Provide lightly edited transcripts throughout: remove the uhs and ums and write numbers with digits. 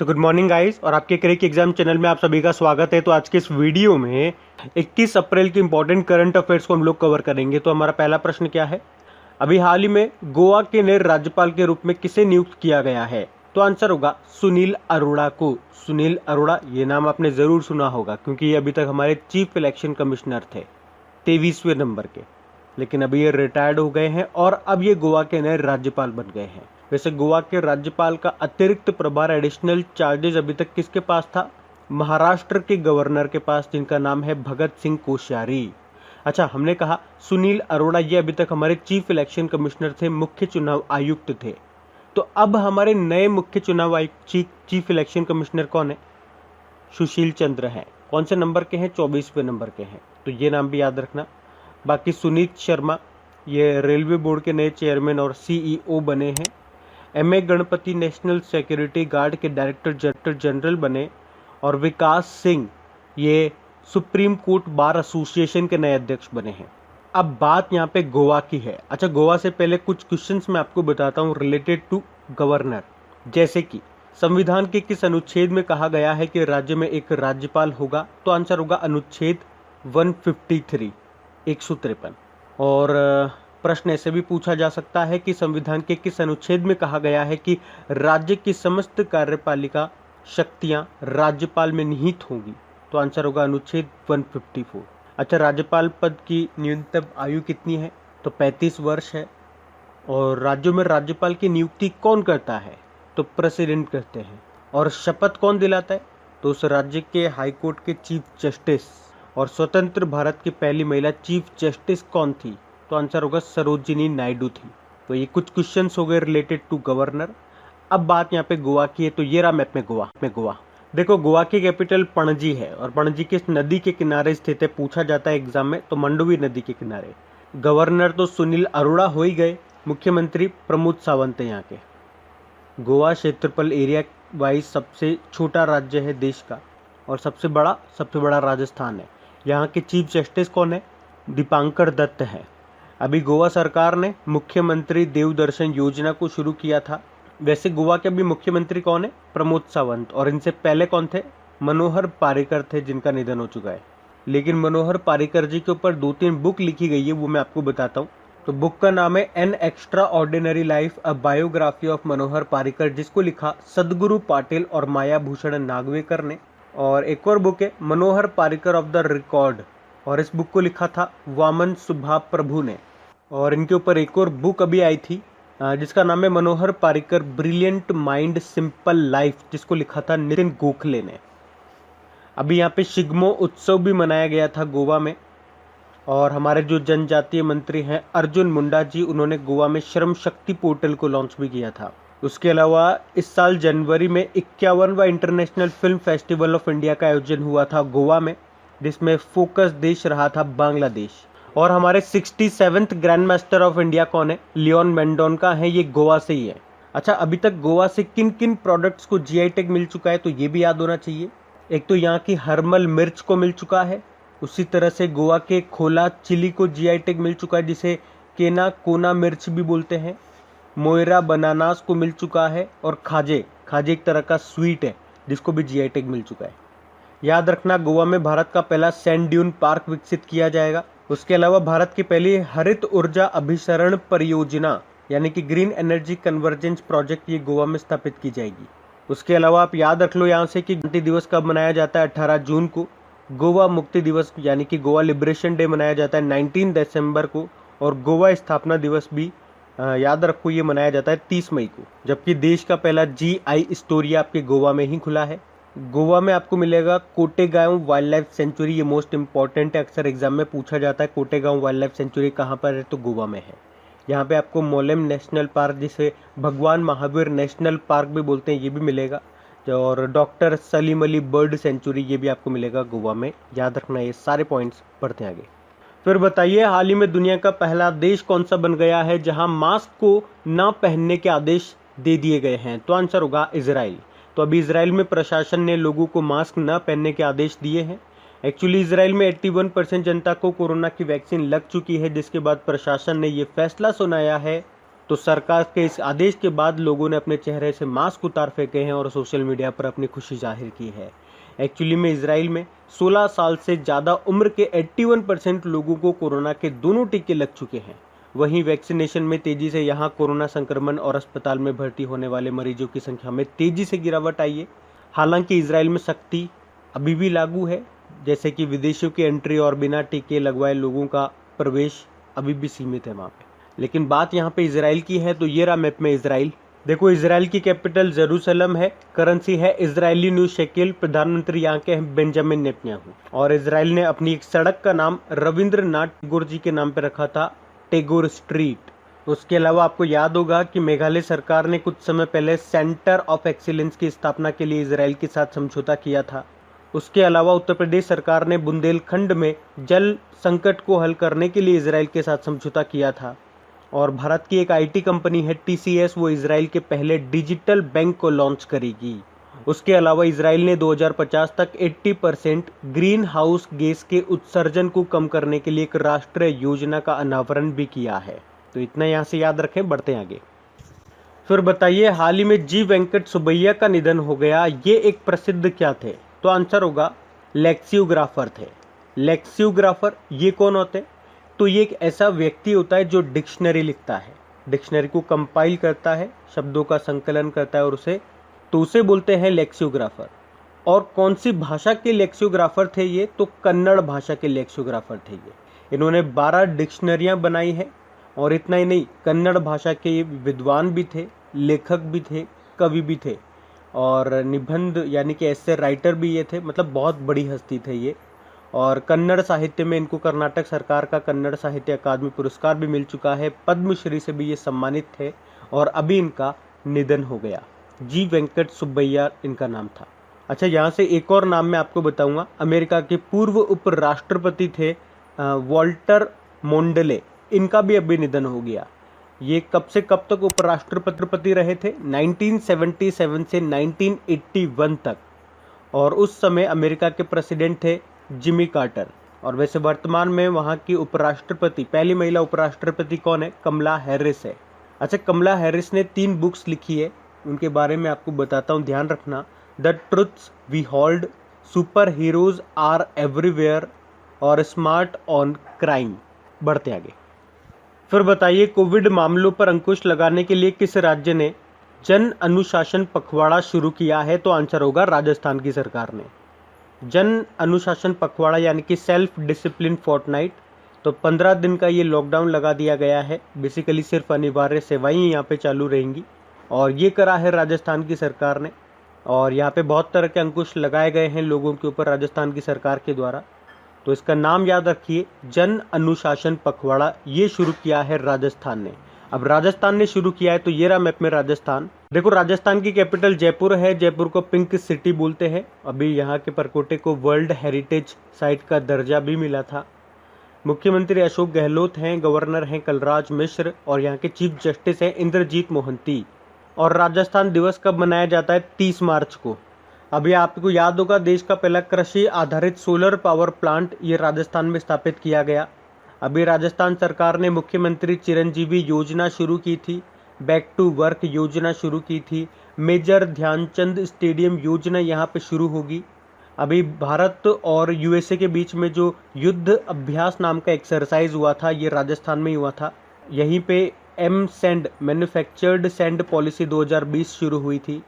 So good morning guys, और आपके क्रिक exam channel में आप सभी का स्वागत है। तो आज के इस वीडियो में 21 अप्रैल के इंपॉर्टेंट करंट अफेयर्स को हम लोग कवर करेंगे। तो हमारा पहला प्रश्न क्या है, अभी हाल ही में गोवा के नए राज्यपाल के रूप में किसे नियुक्त किया गया है? तो आंसर होगा सुनील अरोड़ा को। सुनील अरोड़ा, ये नाम आपने जरूर सुना होगा क्योंकि ये अभी तक हमारे चीफ इलेक्शन कमिश्नर थे 23वें नंबर के, लेकिन अभी ये रिटायर्ड हो गए हैं और अब ये गोवा के नए राज्यपाल बन गए हैं। वैसे गोवा के राज्यपाल का अतिरिक्त प्रभार, एडिशनल चार्जेस अभी तक किसके पास था? महाराष्ट्र के गवर्नर के पास, जिनका नाम है भगत सिंह कोश्यारी। अच्छा, हमने कहा सुनील अरोड़ा ये अभी तक हमारे चीफ इलेक्शन कमिश्नर थे, मुख्य चुनाव आयुक्त थे। तो अब हमारे नए मुख्य चुनाव आयुक्त चीफ इलेक्शन कमिश्नर कौन है? सुशील चंद्र है। कौन से नंबर के हैं? 24वें नंबर के हैं। तो ये नाम भी याद रखना। बाकी सुनीत शर्मा ये रेलवे बोर्ड के नए चेयरमैन और CEO बने हैं। M.A. Ganpati national security guard के डायरेक्टर जनरल बने। और विकास सिंह ये सुप्रीम कोर्ट बार एसोसिएशन के नए अध्यक्ष बने हैं। अब बात यहाँ पे गोवा की है। अच्छा, गोवा से पहले कुछ क्वेश्चंस मैं आपको बताता हूँ रिलेटेड टू गवर्नर। जैसे कि संविधान के किस अनुच्छेद में कहा गया है कि राज्य में एक राज्यपाल होगा? तो आंसर होगा अनुच्छेद 153, 153। और प्रश्न ऐसे भी पूछा जा सकता है कि संविधान के किस अनुच्छेद में कहा गया है कि राज्य की समस्त कार्यपालिका शक्तियां राज्यपाल में निहित होंगी? तो आंसर होगा अनुच्छेद 154। अच्छा, राज्यपाल पद की न्यूनतम आयु कितनी है? तो 35 वर्ष है। और राज्यों में राज्यपाल की नियुक्ति कौन करता है? तो प्रेसिडेंट करते हैं। और शपथ कौन दिलाता है? तो उस राज्य के हाईकोर्ट के चीफ जस्टिस। और स्वतंत्र भारत की पहली महिला चीफ जस्टिस कौन थी? तो आंसर होगा सरोजिनी नायडू थी। तो ये कुछ क्वेश्चंस हो गए रिलेटेड टू गवर्नर। अब बात यहाँ पे गोवा की है। तो ये रहा मैप में गोवा। देखो, गोवा की कैपिटल पणजी है और पणजी किस नदी के किनारे स्थित है पूछा जाता है एग्जाम में? तो मंडोवी नदी के किनारे। गवर्नर तो सुनील अरोड़ा हो ही गए, मुख्यमंत्री प्रमोद सावंत है यहाँ के। गोवा क्षेत्रफल एरिया वाइज सबसे छोटा राज्य है देश का और सबसे बड़ा राजस्थान है। यहाँ के चीफ जस्टिस कौन है? दीपांकर दत्त है। अभी गोवा सरकार ने मुख्यमंत्री देवदर्शन योजना को शुरू किया था। वैसे गोवा के अभी मुख्यमंत्री कौन है? प्रमोद सावंत। और इनसे पहले कौन थे? मनोहर पारिकर थे, जिनका निधन हो चुका है। लेकिन मनोहर पारिकर जी के ऊपर 2-3 बुक लिखी गई है, वो मैं आपको बताता हूँ। तो बुक का नाम है an extraordinary life, a biography of Manohar Parrikar, जिसको लिखा सदगुरु पाटिल और माया भूषण नागवेकर ने। और एक और बुक है Manohar Parrikar of the record, और इस बुक को लिखा था वामन सुभा प्रभु ने। और इनके ऊपर एक और बुक अभी आई थी जिसका नाम है Manohar Parrikar brilliant mind simple life, जिसको लिखा था नितिन गोखले ने। अभी यहाँ पे शिग्मो उत्सव भी मनाया गया था गोवा में। और हमारे जो जनजातीय मंत्री हैं अर्जुन मुंडा जी, उन्होंने गोवा में श्रम शक्ति पोर्टल को लॉन्च भी किया था। उसके अलावा इस साल जनवरी में 51वां international film festival of India का आयोजन हुआ था गोवा में, जिसमें फोकस देश रहा था बांग्लादेश। और हमारे 67th grand master of India कौन है? लियोन मेंडोनका है, ये गोवा से ही है। अच्छा, अभी तक गोवा से किन किन प्रोडक्ट्स को GI टैग मिल चुका है? तो ये भी याद होना चाहिए। एक तो यहाँ की हर्मल मिर्च को मिल चुका है, उसी तरह से गोवा के खोला चिली को GI टैग मिल चुका है, जिसे केना कोना मिर्च भी बोलते हैं। मोयरा बनानास को मिल चुका है। और खाजे एक तरह का स्वीट है जिसको भी GI टैग मिल चुका है। याद रखना, गोवा में भारत का पहला सैंड ड्यून पार्क विकसित किया जाएगा। उसके अलावा भारत की पहली हरित ऊर्जा अभिसरण परियोजना यानी कि ग्रीन एनर्जी कन्वर्जेंस प्रोजेक्ट ये गोवा में स्थापित की जाएगी। उसके अलावा आप याद रख लो यहाँ से कि गणतंत्र दिवस कब मनाया जाता है? 18 जून को। गोवा मुक्ति दिवस यानी कि गोवा लिबरेशन डे मनाया जाता है 19 दिसंबर को। और गोवा स्थापना दिवस भी याद रखो, ये मनाया जाता है 30 मई को। जबकि देश का पहला GI स्टोरिया आपके गोवा में ही खुला है। गोवा में आपको मिलेगा कोटेगांव वाइल्ड लाइफ सेंचुरी, ये मोस्ट इंपॉर्टेंट है, अक्सर एग्जाम में पूछा जाता है। कोटेगांव वाइल्ड लाइफ सेंचुरी कहाँ पर है? तो गोवा में है। यहाँ पे आपको मोलेम नेशनल पार्क, जिसे भगवान महावीर नेशनल पार्क भी बोलते हैं, ये भी मिलेगा। और doctor Salim Ali bird sanctuary, ये भी आपको मिलेगा गोवा में। याद रखना ये सारे पॉइंट्स पढ़ते आगे। फिर बताइए, हाल ही में दुनिया का पहला देश कौन सा बन गया है जहां मास्क को ना पहनने के आदेश दे दिए गए हैं? तो आंसर होगा इजराइल। तो अभी इजराइल में प्रशासन ने लोगों को मास्क न पहनने के आदेश दिए हैं। एक्चुअली इजराइल में 81% जनता को कोरोना की वैक्सीन लग चुकी है, जिसके बाद प्रशासन ने ये फैसला सुनाया है। तो तो सरकार के इस आदेश के बाद लोगों ने अपने चेहरे से मास्क उतार फेंके हैं और सोशल मीडिया पर अपनी खुशी जाहिर की है। एक्चुअली में इजराइल में 16 साल से ज़्यादा उम्र के 81% लोगों को कोरोना के दोनों टीके लग चुके हैं। वहीं वैक्सीनेशन में तेजी से यहाँ कोरोना संक्रमण और अस्पताल में भर्ती होने वाले मरीजों की संख्या में तेजी से गिरावट आई है। हालांकि इजराइल में सख्ती अभी भी लागू है, जैसे कि विदेशियों की एंट्री और बिना टीके लगवाए लोगों का प्रवेश अभी भी सीमित है वहाँ पे। लेकिन बात यहाँ पे इजराइल की है, तो ये रहा मैप में इजराइल। देखो, इजराइल की कैपिटल जेरूसलम है, करेंसी है इजरायली न्यू शेकेल, प्रधानमंत्री यहाँ के हैं बेंजामिन नेतन्याहू। और इजराइल ने अपनी एक सड़क का नाम रविंद्रनाथ टैगोर जी के नाम पे रखा था, टैगोर स्ट्रीट। उसके अलावा आपको याद होगा कि मेघालय सरकार ने कुछ समय पहले सेंटर ऑफ एक्सीलेंस की स्थापना के लिए इजराइल के साथ समझौता किया था। उसके अलावा उत्तर प्रदेश सरकार ने बुंदेलखंड में जल संकट को हल करने के लिए इजराइल के साथ समझौता किया था। और भारत की एक आईटी कंपनी है TCS, वो इजराइल के पहले डिजिटल बैंक को लॉन्च करेगी। उसके अलावा इजराइल ने 2050 तक 80% ग्रीन हाउस गैस के उत्सर्जन को कम करने के लिए एक राष्ट्रीय योजना का अनावरण भी किया है। तो इतना यहाँ से याद रखें, बढ़ते हैं आगे। फिर बताइए, हाल ही में जी वेंकट सुब्बैया का निधन हो गया, ये एक प्रसिद्ध क्या थे? तो आंसर होगा लेक्सियोग्राफर थे। लेक्सियोग्राफर ये कौन होते हैं? तो ये एक ऐसा व्यक्ति होता है जो डिक्शनरी लिखता है, डिक्शनरी को कंपाइल करता है, शब्दों का संकलन करता है और उसे बोलते हैं लेक्सियोग्राफर। और कौन सी भाषा के लेक्सियोग्राफर थे ये? तो कन्नड़ भाषा के लेक्सियोग्राफर थे ये। इन्होंने 12 डिक्शनरियाँ बनाई हैं। और इतना ही नहीं, कन्नड़ भाषा के ये विद्वान भी थे, लेखक भी थे, कवि भी थे और निबंध यानी कि ऐसे राइटर भी ये थे। मतलब बहुत बड़ी हस्ती थे ये। और कन्नड़ साहित्य में इनको कर्नाटक सरकार का कन्नड़ साहित्य अकादमी पुरस्कार भी मिल चुका है। पद्मश्री से भी ये सम्मानित थे और अभी इनका निधन हो गया। जी वेंकट सुब्बैया इनका नाम था। अच्छा, यहाँ से एक और नाम मैं आपको बताऊंगा। अमेरिका के पूर्व उपराष्ट्रपति थे वॉल्टर मोंडले, इनका भी अभी निधन हो गया। ये कब से कब तक उपराष्ट्रपति रहे थे? 1977 से 1981 तक। और उस समय अमेरिका के प्रेसिडेंट थे जिमी कार्टर। और वैसे वर्तमान में वहाँ की उपराष्ट्रपति, पहली महिला उपराष्ट्रपति कौन है? कमला हैरिस है। अच्छा, कमला हैरिस ने 3 बुक्स लिखी है, उनके बारे में आपको बताता हूँ, ध्यान रखना। The truths we hold, super heroes are everywhere और स्मार्ट ऑन क्राइम। बढ़ते आगे। फिर बताइए, कोविड मामलों पर अंकुश लगाने के लिए किस राज्य ने जन अनुशासन पखवाड़ा शुरू किया है? तो आंसर होगा राजस्थान की सरकार ने। जन अनुशासन पखवाड़ा यानी कि सेल्फ डिसिप्लिन फोर्टनाइट। तो 15 दिन का ये लॉकडाउन लगा दिया गया है। बेसिकली सिर्फ अनिवार्य सेवाएं यहाँ पे चालू रहेंगी और ये करा है राजस्थान की सरकार ने। और यहाँ पे बहुत तरह के अंकुश लगाए गए हैं लोगों के ऊपर राजस्थान की सरकार के द्वारा। तो इसका नाम याद रखिए, जन अनुशासन पखवाड़ा। ये शुरू किया है राजस्थान ने। अब राजस्थान ने शुरू किया है, तो ये रहा मैप में राजस्थान। देखो, राजस्थान की कैपिटल जयपुर है। जयपुर को पिंक सिटी बोलते हैं। अभी यहाँ के परकोटे को वर्ल्ड हेरिटेज साइट का दर्जा भी मिला था। मुख्यमंत्री अशोक गहलोत हैं, गवर्नर हैं कलराज मिश्र और यहाँ के चीफ जस्टिस हैं इंद्रजीत मोहंती। और राजस्थान दिवस कब मनाया जाता है? 30 मार्च को। अभी आपको याद होगा, देश का पहला कृषि आधारित सोलर पावर प्लांट ये राजस्थान में स्थापित किया गया। अभी राजस्थान सरकार ने मुख्यमंत्री चिरंजीवी योजना शुरू की थी, बैक टू वर्क योजना शुरू की थी, मेजर ध्यानचंद स्टेडियम योजना यहाँ पे शुरू होगी। अभी भारत और USA के बीच में जो युद्ध अभ्यास नाम का एक्सरसाइज हुआ था, ये राजस्थान में ही हुआ था। यहीं पे M-SAND मैन्युफैक्चर्ड सैंड पॉलिसी 2020 शुरू हुई थी।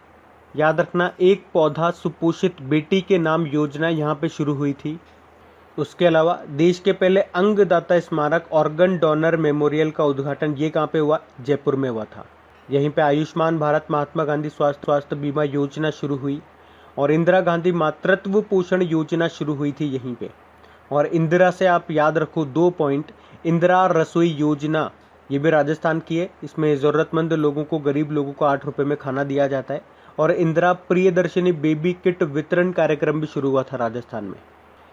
याद रखना, एक पौधा सुपोषित बेटी के नाम योजना यहाँ पे शुरू हुई थी। उसके अलावा देश के पहले अंगदाता स्मारक ऑर्गन डोनर मेमोरियल का उद्घाटन ये कहाँ पे हुआ? जयपुर में हुआ था। यहीं पे आयुष्मान भारत महात्मा गांधी स्वास्थ्य बीमा योजना शुरू हुई और इंदिरा गांधी मातृत्व पोषण योजना शुरू हुई थी यहीं पे। और इंदिरा से आप याद रखो 2 पॉइंट, इंदिरा रसोई योजना ये भी राजस्थान की है। इसमें ज़रूरतमंद लोगों को, गरीब लोगों को 8 रुपये में खाना दिया जाता है। और इंदिरा प्रियदर्शिनी बेबी किट वितरण कार्यक्रम भी शुरू हुआ था राजस्थान में।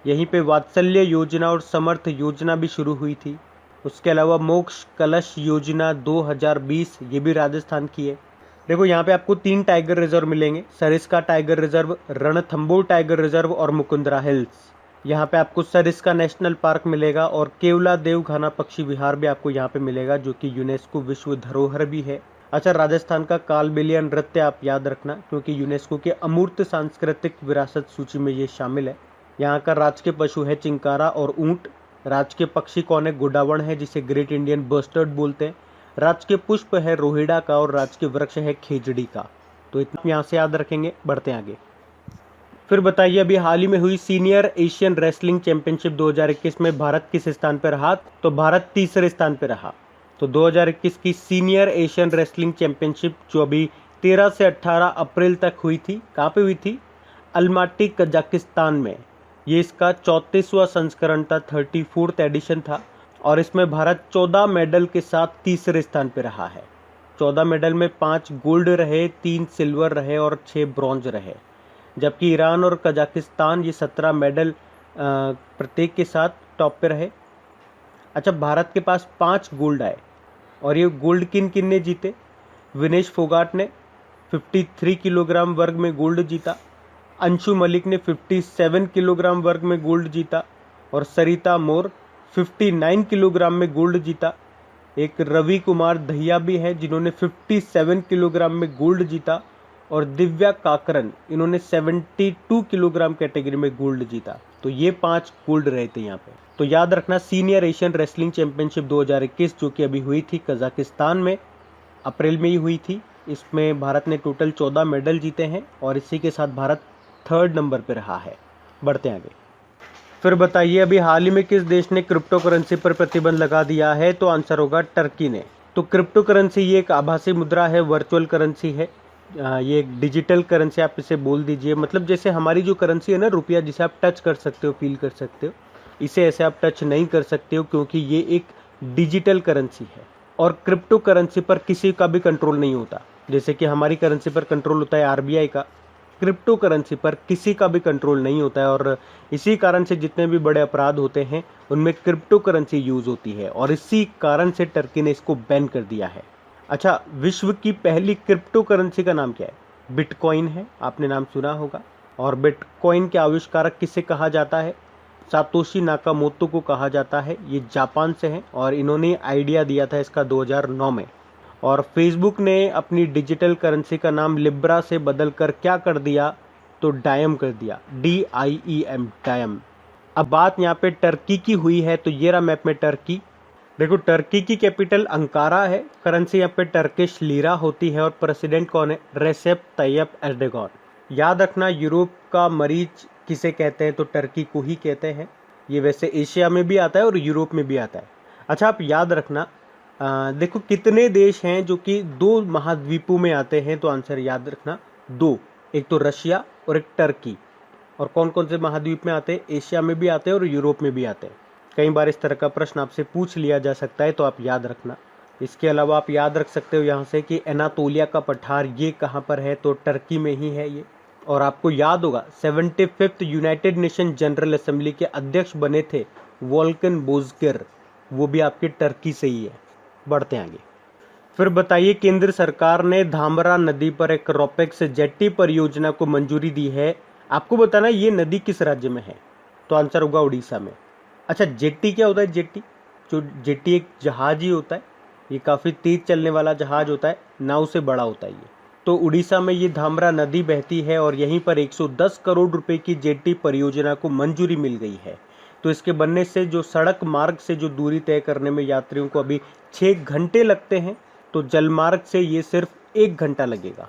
यहीं पे वात्सल्य योजना और समर्थ योजना भी शुरू हुई थी। उसके अलावा मोक्ष कलश योजना 2020 ये भी राजस्थान की है। देखो, यहाँ पे आपको 3 टाइगर रिजर्व मिलेंगे, Sariska tiger reserve, Ranthambore tiger reserve और मुकुंदरा हिल्स। यहाँ पे आपको सरिस्का नेशनल पार्क मिलेगा और केवला देवखाना पक्षी विहार भी आपको यहाँ पे मिलेगा, जो कि यूनेस्को विश्व धरोहर भी है। अच्छा, राजस्थान का कालबेलिया नृत्य आप याद रखना, क्योंकि यूनेस्को के अमूर्त सांस्कृतिक विरासत सूची में ये शामिल है। यहाँ का राजकीय पशु है चिंकारा और ऊंट। राजकीय पक्षी कौन है? गोडावण है, जिसे ग्रेट इंडियन बस्टर्ड बोलते हैं। राजकीय पुष्प है रोहिड़ा का और राजकीय वृक्ष है खेजड़ी का। तो इतना यहाँ से याद रखेंगे। बढ़ते हैं आगे। फिर बताइए, अभी हाल ही में हुई सीनियर एशियन रेसलिंग चैंपियनशिप 2021 में भारत किस स्थान पर रहा? तो भारत तीसरे स्थान पर रहा। तो 2021 की सीनियर एशियन रेसलिंग चैंपियनशिप जो अभी 13 से 18 अप्रैल तक हुई थी, कहाँ पे हुई थी? अलमाटी कजाकिस्तान में। ये इसका 34वां संस्करण था, 34th एडिशन था और इसमें भारत 14 मेडल के साथ तीसरे स्थान पर रहा है। 14 मेडल में 5 गोल्ड रहे, 3 सिल्वर रहे और 6 ब्रॉन्ज रहे, जबकि ईरान और कजाकिस्तान ये 17 मेडल प्रत्येक के साथ टॉप पे रहे। अच्छा, भारत के पास 5 गोल्ड आए और ये गोल्ड किन किन ने जीते? विनेश फोगाट ने 53 किलोग्राम वर्ग में गोल्ड जीता, अंशु मलिक ने 57 किलोग्राम वर्ग में गोल्ड जीता और सरिता मोर 59 किलोग्राम में गोल्ड जीता। एक रवि कुमार दहिया भी है जिन्होंने 57 किलोग्राम में गोल्ड जीता और दिव्या काकरन इन्होंने 72 किलोग्राम कैटेगरी में गोल्ड जीता। तो ये 5 गोल्ड रहे थे यहाँ पे। तो याद रखना, सीनियर एशियन रेसलिंग चैंपियनशिप 2021 जो कि अभी हुई थी कजाकिस्तान में, अप्रैल में ही हुई थी, इसमें भारत ने टोटल 14 मेडल जीते हैं और इसी के साथ भारत 3rd नंबर पर रहा है। बढ़ते हैं आगे। फिर बताइए, अभी हाल ही में किस देश ने क्रिप्टो करेंसी पर प्रतिबंध लगा दिया है? तो आंसर होगा टर्की ने। तो क्रिप्टो करेंसी ये एक आभासी मुद्रा है, वर्चुअल करेंसी है, ये एक डिजिटल करेंसी आप इसे बोल दीजिए। मतलब जैसे हमारी जो करेंसी है ना रुपया, जिसे आप टच कर सकते हो, फील कर सकते हो, इसे ऐसे आप टच नहीं कर सकते हो क्योंकि ये एक डिजिटल करेंसी है और क्रिप्टो करेंसी पर किसी का भी कंट्रोल नहीं होता। जैसे कि हमारी करेंसी पर कंट्रोल होता है आरबीआई का, क्रिप्टो करेंसी पर किसी का भी कंट्रोल नहीं होता है और इसी कारण से जितने भी बड़े अपराध होते हैं उनमें क्रिप्टो करेंसी यूज होती है और इसी कारण से टर्की ने इसको बैन कर दिया है। अच्छा, विश्व की पहली क्रिप्टो करेंसी का नाम क्या है? बिटकॉइन है, आपने नाम सुना होगा। और बिटकॉइन के आविष्कारक किसे कहा जाता है? सातोशी नाकामोतो को कहा जाता है। ये जापान से हैं और इन्होंने आइडिया दिया था इसका 2009 में। और फेसबुक ने अपनी डिजिटल करेंसी का नाम लिब्रा से बदलकर क्या कर दिया? तो डायम कर दिया, DIEM, डायम। अब बात यहाँ पे टर्की की हुई है, तो ये रहा मैप में टर्की। देखो, टर्की की कैपिटल अंकारा है, करेंसी यहाँ पे टर्किश लीरा होती है और प्रेसिडेंट कौन है? Recep Tayyip Erdogan. याद रखना, यूरोप का मरीज किसे कहते हैं? तो टर्की को ही कहते हैं। ये वैसे एशिया में भी आता है और यूरोप में भी आता है। अच्छा, आप याद रखना, देखो कितने देश हैं जो कि 2 महाद्वीपों में आते हैं? तो आंसर याद रखना 2, एक तो रशिया और एक टर्की। और कौन कौन से महाद्वीप में आते हैं? एशिया में भी आते हैं और यूरोप में भी आते हैं। कई बार इस तरह का प्रश्न आपसे पूछ लिया जा सकता है, तो आप याद रखना। इसके अलावा आप याद रख सकते हो यहाँ से कि एनातोलिया का पठार ये कहाँ पर है? तो टर्की में ही है ये। और आपको याद होगा 75th United nation general assembly के अध्यक्ष बने थे वोल्कन बोजकर, वो भी आपके टर्की से ही है। बढ़ते हैं आगे। फिर बताइए, केंद्र सरकार ने धामरा नदी पर एक रोपेक्स जेट्टी परियोजना को मंजूरी दी है। आपको बताना ये नदी किस राज्य में है? तो आंसर होगा उड़ीसा में। अच्छा, जेट्टी क्या होता है? जेट्टी एक जहाज ही होता है, ये काफ़ी तेज चलने वाला जहाज होता है, नाव से बड़ा होता है ये। तो उड़ीसा में ये धामरा नदी बहती है और यहीं पर 110 करोड़ रुपए की जेट्टी परियोजना को मंजूरी मिल गई है। तो इसके बनने से जो सड़क मार्ग से जो दूरी तय करने में यात्रियों को अभी 6 घंटे लगते हैं, तो जलमार्ग से ये सिर्फ 1 घंटा लगेगा।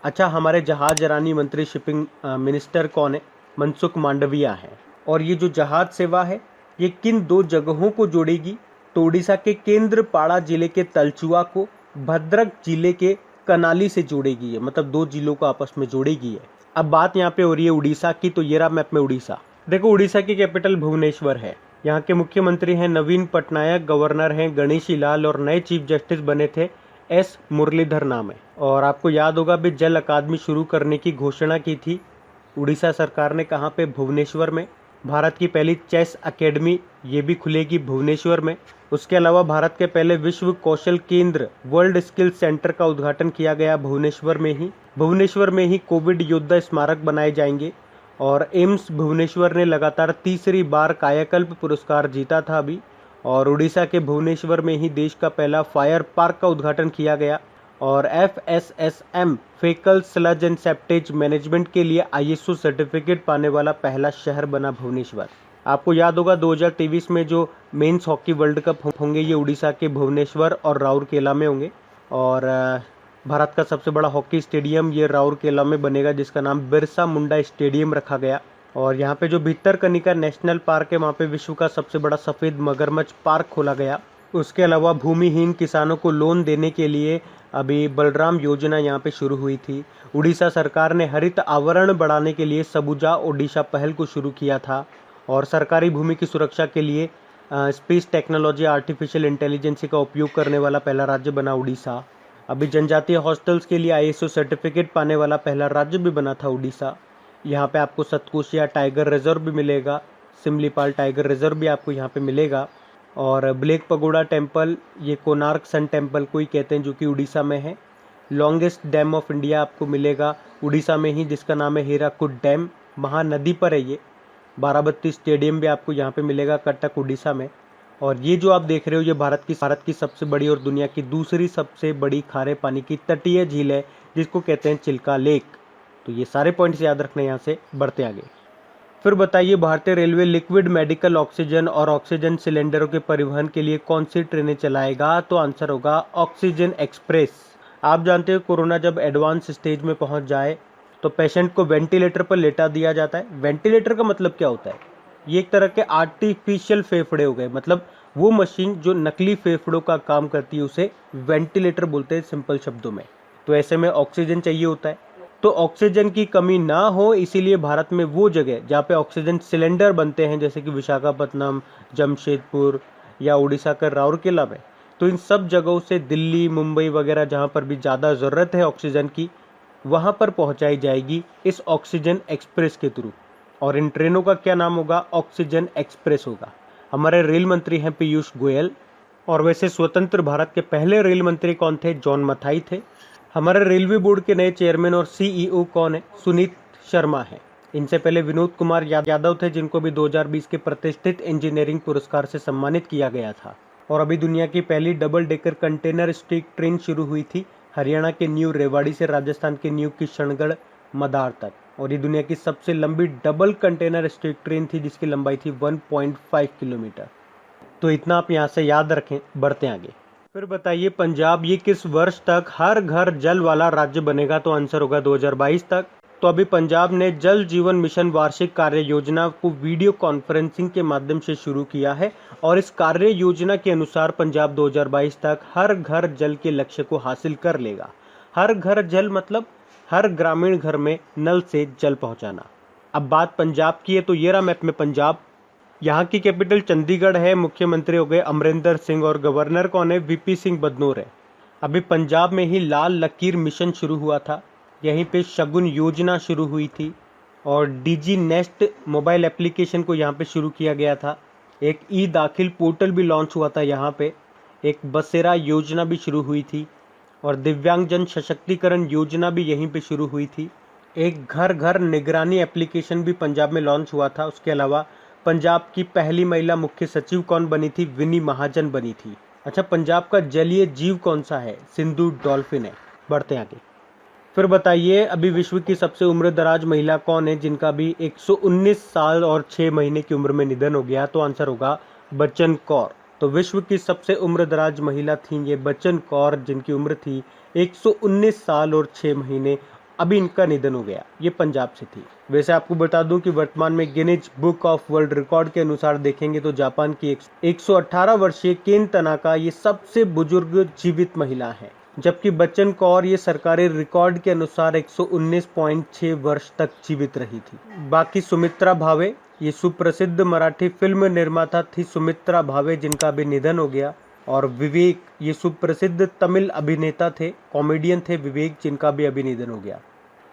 अच्छा, हमारे जहाज रानी मंत्री शिपिंग मिनिस्टर कौन है? मनसुख मांडविया है। और ये जो जहाज सेवा है ये किन 2 जगहों को जोड़ेगी? तो उड़ीसा के केंद्रपाड़ा जिले के तलचुआ को भद्रक जिले के कनाली से जोड़ेगी। मतलब 2 जिलों को आपस में जोड़ेगी है। अब बात यहाँ पे हो रही है उड़ीसा की, तो ये रहा मैप में उड़ीसा। देखो, उड़ीसा की कैपिटल भुवनेश्वर है। यहाँ के मुख्यमंत्री हैं नवीन पटनायक, गवर्नर हैं गणेशी लाल और नए चीफ जस्टिस बने थे S मुरलीधर नाम है। और आपको याद होगा भी जल अकादमी शुरू करने की घोषणा की थी उड़ीसा सरकार ने। कहाँ पे? भुवनेश्वर में। भारत की पहली चेस अकेडमी ये भी खुलेगी भुवनेश्वर में। उसके अलावा भारत के पहले विश्व कौशल केंद्र वर्ल्ड स्किल सेंटर का उद्घाटन किया गया भुवनेश्वर में ही। भुवनेश्वर में ही कोविड योद्धा स्मारक बनाए जाएंगे और एम्स भुवनेश्वर ने लगातार तीसरी बार कायाकल्प पुरस्कार जीता था अभी। और उड़ीसा के भुवनेश्वर में ही देश का पहला फायर पार्क का उद्घाटन किया गया। और FSSM faecal sludge and septage management के लिए ISO सर्टिफिकेट पाने वाला पहला शहर बना भुवनेश्वर। आपको याद होगा 2023 में जो मेंस हॉकी वर्ल्ड कप होंगे ये उड़ीसा के भुवनेश्वर और राउरकेला में होंगे। और भारत का सबसे बड़ा हॉकी स्टेडियम ये राउरकेला में बनेगा, जिसका नाम बिरसा मुंडा स्टेडियम रखा गया। और यहाँ पे जो भितरकनिका नेशनल पार्क है वहाँ पे विश्व का सबसे बड़ा सफ़ेद मगरमच्छ पार्क खोला गया। उसके अलावा भूमिहीन किसानों को लोन देने के लिए अभी बलराम योजना यहाँ पे शुरू हुई थी। उड़ीसा सरकार ने हरित आवरण बढ़ाने के लिए सबुजा ओडिशा पहल को शुरू किया था। और सरकारी भूमि की सुरक्षा के लिए स्पेस टेक्नोलॉजी आर्टिफिशियल इंटेलिजेंस का उपयोग करने वाला पहला राज्य बना उड़ीसा। अभी जनजातीय हॉस्टल्स के लिए ISO सर्टिफिकेट पाने वाला पहला राज्य भी बना था उड़ीसा। यहाँ पे आपको सतकोशिया टाइगर रिजर्व भी मिलेगा, सिमलीपाल टाइगर रिजर्व भी आपको यहाँ पे मिलेगा। और ब्लैक पगोडा टेम्पल ये कोणार्क सन टेम्पल को ही कहते हैं, जो कि उड़ीसा में है। लॉन्गेस्ट डैम ऑफ इंडिया आपको मिलेगा उड़ीसा में ही, जिसका नाम है हीराकुड डैम, महानदी पर है ये। बाराबत्ती स्टेडियम भी आपको यहाँ पे मिलेगा कटक उड़ीसा में। और ये जो आप देख रहे हो ये भारत की सबसे बड़ी और दुनिया की दूसरी सबसे बड़ी खारे पानी की तटीय झील है, जिसको कहते हैं चिल्का लेक। तो ये सारे पॉइंट्स याद रखना। यहाँ से बढ़ते आगे। फिर बताइए भारतीय रेलवे लिक्विड मेडिकल ऑक्सीजन और ऑक्सीजन सिलेंडरों के परिवहन के लिए कौन सी ट्रेनें चलाएगा? तो आंसर होगा ऑक्सीजन एक्सप्रेस। आप जानते हो कोरोना जब एडवांस स्टेज में पहुंच जाए तो पेशेंट को वेंटिलेटर पर लेटा दिया जाता है। वेंटिलेटर का मतलब क्या होता है? ये एक तरह के आर्टिफिशियल फेफड़े हो गए, मतलब वो मशीन जो नकली फेफड़ों का काम करती है उसे वेंटिलेटर बोलते हैं सिंपल शब्दों में। तो ऐसे में ऑक्सीजन चाहिए होता है। तो ऑक्सीजन की कमी ना हो इसीलिए भारत में वो जगह जहाँ पे ऑक्सीजन सिलेंडर बनते हैं, जैसे कि विशाखापट्टनम, जमशेदपुर या उड़ीसा का राउरकेला में, तो इन सब जगहों से दिल्ली, मुंबई वगैरह जहाँ पर भी ज़्यादा ज़रूरत है ऑक्सीजन की, वहाँ पर पहुँचाई जाएगी इस ऑक्सीजन एक्सप्रेस के थ्रू। और इन ट्रेनों का क्या नाम होगा? ऑक्सीजन एक्सप्रेस होगा। हमारे रेल मंत्री हैं पीयूष गोयल। और वैसे स्वतंत्र भारत के पहले रेल मंत्री कौन थे? जॉन मथाई थे। हमारे रेलवे बोर्ड के नए चेयरमैन और CEO कौन है? सुनीत शर्मा है। इनसे पहले विनोद कुमार यादव थे, जिनको भी 2020 के प्रतिष्ठित इंजीनियरिंग पुरस्कार से सम्मानित किया गया था। और अभी दुनिया की पहली डबल डेकर कंटेनर स्टीक ट्रेन शुरू हुई थी हरियाणा के न्यू रेवाड़ी से राजस्थान के न्यू किशनगढ़ मदार तक। और ये दुनिया की सबसे लंबी डबल कंटेनर स्टीक ट्रेन थी, जिसकी लंबाई थी 1.5 किलोमीटर। तो इतना आप यहाँ से याद रखें। बढ़ते आगे। फिर बताइए पंजाब ये किस वर्ष तक हर घर जल वाला राज्य बनेगा? तो आंसर होगा 2022 तक। तो अभी पंजाब ने जल जीवन मिशन वार्षिक कार्य योजना को वीडियो कॉन्फ्रेंसिंग के माध्यम से शुरू किया है। और इस कार्य योजना के अनुसार पंजाब 2022 तक हर घर जल के लक्ष्य को हासिल कर लेगा। हर घर जल मतलब हर ग्रामीण घर में नल से जल पहुंचाना। अब बात पंजाब की है तो ये रहा मैप में पंजाब। यहाँ की कैपिटल चंडीगढ़ है। मुख्यमंत्री हो गए अमरिंदर सिंह और गवर्नर कौन है? VP सिंह बदनोर है। अभी पंजाब में ही लाल लकीर मिशन शुरू हुआ था, यहीं पे शगुन योजना शुरू हुई थी। और DG नेस्ट मोबाइल एप्लीकेशन को यहाँ पे शुरू किया गया था। एक दाखिल पोर्टल भी लॉन्च हुआ था यहाँ पे। एक बसेरा योजना भी शुरू हुई थी। और दिव्यांगजन सशक्तिकरण योजना भी यहीं पे शुरू हुई थी। एक घर घर निगरानी एप्लीकेशन भी पंजाब में लॉन्च हुआ था। उसके अलावा पंजाब की पहली महिला मुख्य सचिव कौन बनी थी? विनी महाजन बनी थी। अच्छा, पंजाब का जलीय जीव कौन सा है? सिंधु डॉल्फिन है। बढ़ते आगे। फिर बताइए अभी विश्व की सबसे उम्रदराज महिला कौन है, जिनका भी 119 साल और 6 महीने की उम्र में निधन हो गया? तो आंसर होगा बच्चन कौर। तो विश्व की सबसे उम्रदराज महिला थी ये बच्चन कौर, जिनकी उम्र थी 119 साल और 6 महीने। अभी इनका निधन हो गया। ये पंजाब से थी। वैसे आपको बता दूं कि वर्तमान में Guinness book of world record के अनुसार देखेंगे तो जापान की 118 वर्षीय केन तनाका ये सबसे बुजुर्ग जीवित महिला है, जबकि बच्चन कौर ये सरकारी रिकॉर्ड के अनुसार 119.6 वर्ष तक जीवित रही थी। बाकी सुमित्रा भावे ये सुप्रसिद्ध मराठी फिल्म निर्माता थी सुमित्रा भावे, जिनका भी निधन हो गया। और विवेक ये सुप्रसिद्ध तमिल अभिनेता थे, कॉमेडियन थे विवेक, जिनका भी अभी निधन हो गया।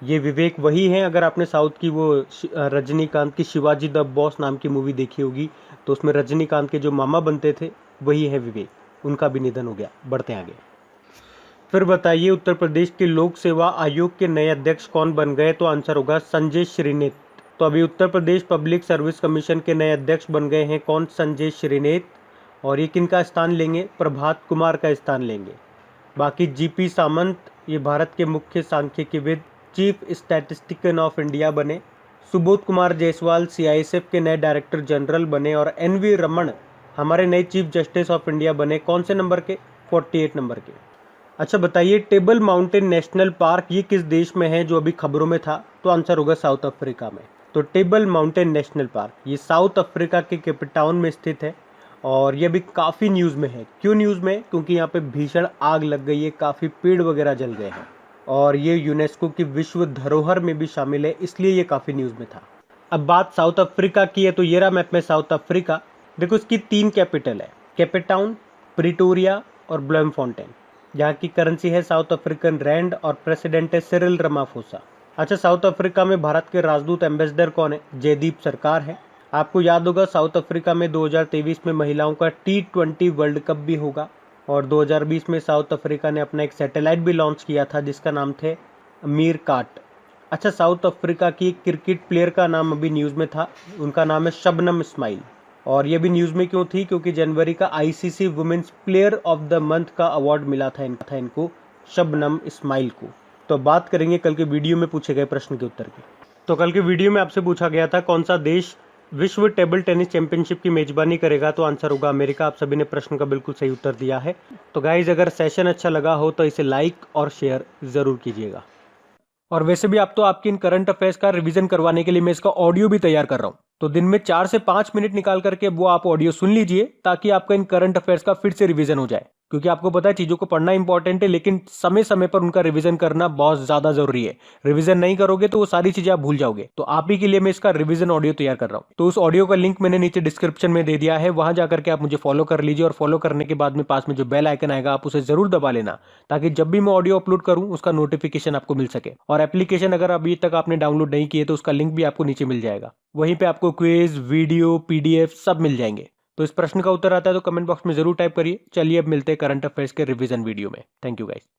ये विवेक वही हैं, अगर आपने साउथ की वो रजनीकांत की शिवाजी द बॉस नाम की मूवी देखी होगी तो उसमें रजनीकांत के जो मामा बनते थे वही है विवेक, उनका भी निधन हो गया। बढ़ते आगे। फिर बताइए उत्तर प्रदेश के लोक सेवा आयोग के नए अध्यक्ष कौन बन गए? तो आंसर होगा संजय श्रीनेत। तो अभी Uttar Pradesh public service commission के नए अध्यक्ष बन गए हैं कौन? संजय श्रीनेत। और ये किनका स्थान लेंगे? प्रभात कुमार का स्थान लेंगे। बाकी जीपी सामंत ये भारत के मुख्य सांख्यिकीविद चीफ स्टैटिस्टिशियन ऑफ इंडिया बने। सुबोध कुमार जायसवाल सीआईएसएफ के नए डायरेक्टर जनरल बने। और एनवी रमन हमारे नए चीफ जस्टिस ऑफ इंडिया बने। कौन से नंबर के? 48 नंबर के। अच्छा बताइए, टेबल माउंटेन नेशनल पार्क ये किस देश में है जो अभी खबरों में था? तो आंसर होगा साउथ अफ्रीका में। तो टेबल माउंटेन नेशनल पार्क ये साउथ अफ्रीका के केप टाउन में स्थित है और ये भी काफ़ी न्यूज़ में है। क्यों न्यूज़ में? क्योंकि यहाँ पे भीषण आग लग गई है, काफ़ी पेड़ वगैरह जल गए हैं और ये यूनेस्को की विश्व धरोहर में भी शामिल है, इसलिए ये काफ़ी न्यूज़ में था। अब बात साउथ अफ्रीका की है तो ये रहा मैप में साउथ अफ्रीका। देखो इसकी 3 कैपिटल है, केप टाउन, प्रिटोरिया और ब्लूमफॉन्टेन। यहाँ की करेंसी है साउथ अफ्रीकन रैंड और प्रेसिडेंट है सिरिल रामाफोसा। अच्छा, साउथ अफ्रीका में भारत के राजदूत एम्बेसडर कौन है? जयदीप सरकार है। आपको याद होगा साउथ अफ्रीका में 2023 में महिलाओं का T20 वर्ल्ड कप भी होगा और 2020 में साउथ अफ्रीका ने अपना एक सैटेलाइट भी लॉन्च किया था जिसका नाम थे मीर काट। अच्छा, साउथ अफ्रीका की एक क्रिकेट प्लेयर का नाम अभी न्यूज़ में था, उनका नाम है शबनम इस्माइल। और ये भी न्यूज़ में क्यों थी? क्योंकि जनवरी का ICC women's player of the month का अवार्ड मिला था इनको, शबनम इस्माइल को। तो बात करेंगे कल के वीडियो में पूछे गए प्रश्न के उत्तर की। तो कल के वीडियो में आपसे पूछा गया था कौन सा देश विश्व टेबल टेनिस चैंपियनशिप की मेजबानी करेगा? तो आंसर होगा अमेरिका। आप सभी ने प्रश्न का बिल्कुल सही उत्तर दिया है। तो गाइज अगर सेशन अच्छा लगा हो तो इसे लाइक और शेयर जरूर कीजिएगा। और वैसे भी आप तो आपकी इन करंट अफेयर्स का रिवीजन करवाने के लिए मैं इसका ऑडियो भी तैयार कर रहा हूँ, तो दिन में 4 से 5 मिनट निकाल करके वो आप ऑडियो सुन लीजिए ताकि आपका इन करंट अफेयर्स का फिर से रिवीजन हो जाए। क्योंकि आपको पता है चीजों को पढ़ना इंपॉर्टेंट है लेकिन समय समय पर उनका रिवीजन करना बहुत ज्यादा जरूरी है। रिवीजन नहीं करोगे तो वो सारी चीजें आप भूल जाओगे। तो आप ही के लिए मैं इसका रिवीजन ऑडियो तैयार कर रहा हूँ। तो उस ऑडियो का लिंक मैंने नीचे डिस्क्रिप्शन में दे दिया है, वहां जाकर के आप मुझे फॉलो कर लीजिए और फॉलो करने के बाद में पास में जो बेल आइकन आएगा आप उसे जरूर दबा लेना ताकि जब भी मैं ऑडियो अपलोड करूं उसका नोटिफिकेशन आपको मिल सके। और एप्लीकेशन अगर अभी तक आपने डाउनलोड नहीं किए तो उसका लिंक भी आपको नीचे मिल जाएगा। वहीं पे आपको क्विज, वीडियो, पीडीएफ सब मिल जाएंगे। तो इस प्रश्न का उत्तर आता है तो कमेंट बॉक्स में जरूर टाइप करिए। चलिए अब मिलते हैं करंट अफेयर्स के रिवीजन वीडियो में। Thank you guys.